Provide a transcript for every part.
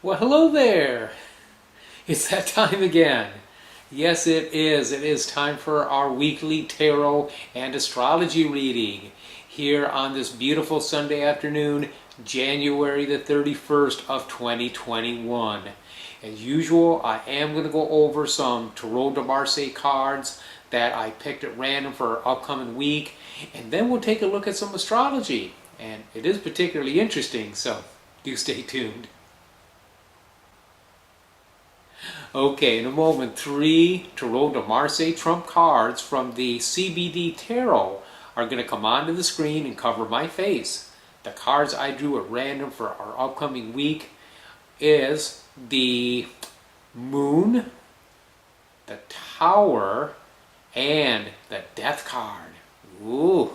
Well, hello there. It's that time again. Yes, it is. It is time for our weekly tarot and astrology reading here on this beautiful Sunday afternoon, January the 31st of 2021. As usual, I am going to go over some Tarot de Marseille cards that I picked at random for our upcoming week, and then we'll take a look at some astrology. And it is particularly interesting, so do stay tuned. Okay, in a moment, 3 Tarot de Marseille trump cards from the CBD Tarot are going to come onto the screen and cover my face. The cards I drew at random for our upcoming week is the Moon, the Tower, and the Death card. Ooh.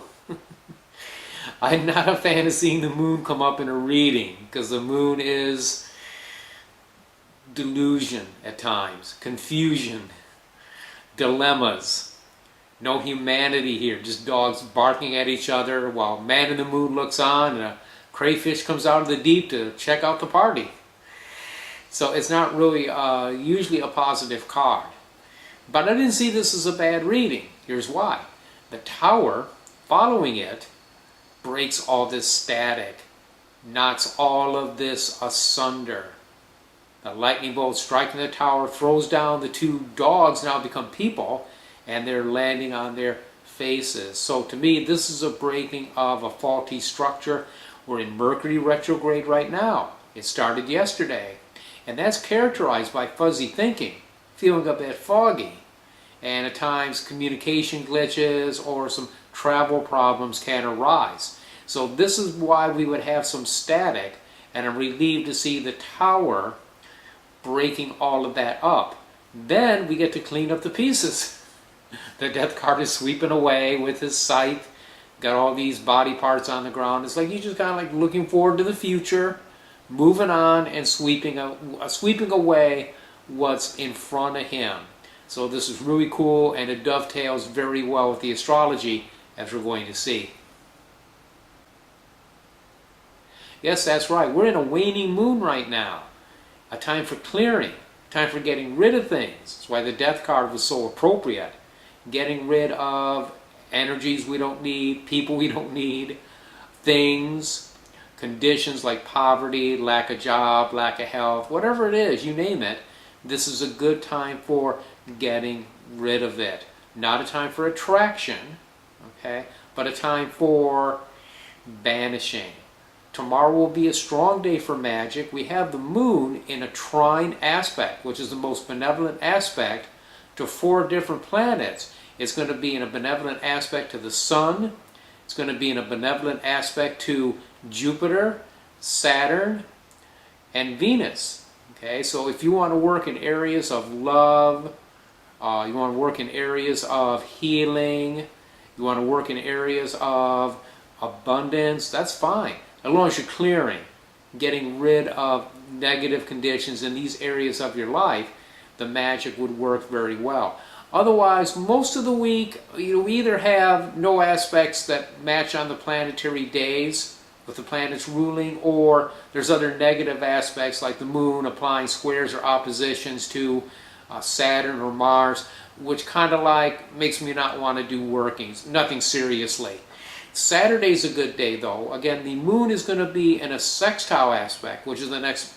I'm not a fan of seeing the Moon come up in a reading because the Moon is delusion at times, confusion, dilemmas, no humanity here, just dogs barking at each other while man in the moon looks on and a crayfish comes out of the deep to check out the party. So it's not really usually a positive card. But I didn't see this as a bad reading. Here's why. The Tower, following it, breaks all this static, knocks all of this asunder. The lightning bolt striking the tower throws down the two dogs, now become people, and they're landing on their faces. So to me, this is a breaking of a faulty structure. We're in Mercury retrograde right now. It started yesterday. And that's characterized by fuzzy thinking, feeling a bit foggy. And at times communication glitches or some travel problems can arise. So this is why we would have some static, and I'm relieved to see the Tower breaking all of that up. Then we get to clean up the pieces. The Death card is sweeping away with his scythe, got all these body parts on the ground. It's like he's just kind of like looking forward to the future, moving on and sweeping away what's in front of him. So this is really cool, and it dovetails very well with the astrology, as we're going to see. Yes, that's right. We're in a waning moon right now. A time for clearing, time for getting rid of things. That's why the Death card was so appropriate. Getting rid of energies we don't need, people we don't need, things, conditions like poverty, lack of job, lack of health, whatever it is, you name it. This is a good time for getting rid of it. Not a time for attraction, okay, but a time for banishing. Tomorrow will be a strong day for magic. We have the Moon in a trine aspect, which is the most benevolent aspect to 4 different planets. It's going to be in a benevolent aspect to the Sun. It's going to be in a benevolent aspect to Jupiter, Saturn, and Venus. Okay, so if you want to work in areas of love, you want to work in areas of healing, you want to work in areas of abundance, that's fine. As long as you're clearing, getting rid of negative conditions in these areas of your life, the magic would work very well. Otherwise, most of the week, you either have no aspects that match on the planetary days with the planets ruling, or there's other negative aspects like the Moon applying squares or oppositions to Saturn or Mars, which kind of like makes me not want to do workings, nothing seriously. Saturday's a good day, though. Again, the Moon is going to be in a sextile aspect, which is the next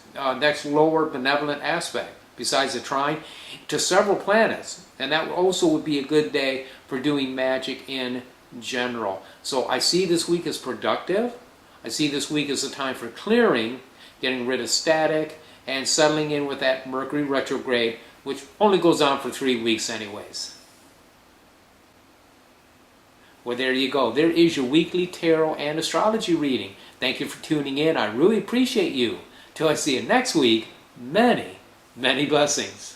lower benevolent aspect, besides the trine, to several planets. And that also would be a good day for doing magic in general. So I see this week as productive. I see this week as a time for clearing, getting rid of static, and settling in with that Mercury retrograde, which only goes on for 3 weeks anyways. Well, there you go. There is your weekly tarot and astrology reading. Thank you for tuning in. I really appreciate you. Till I see you next week, many, many blessings.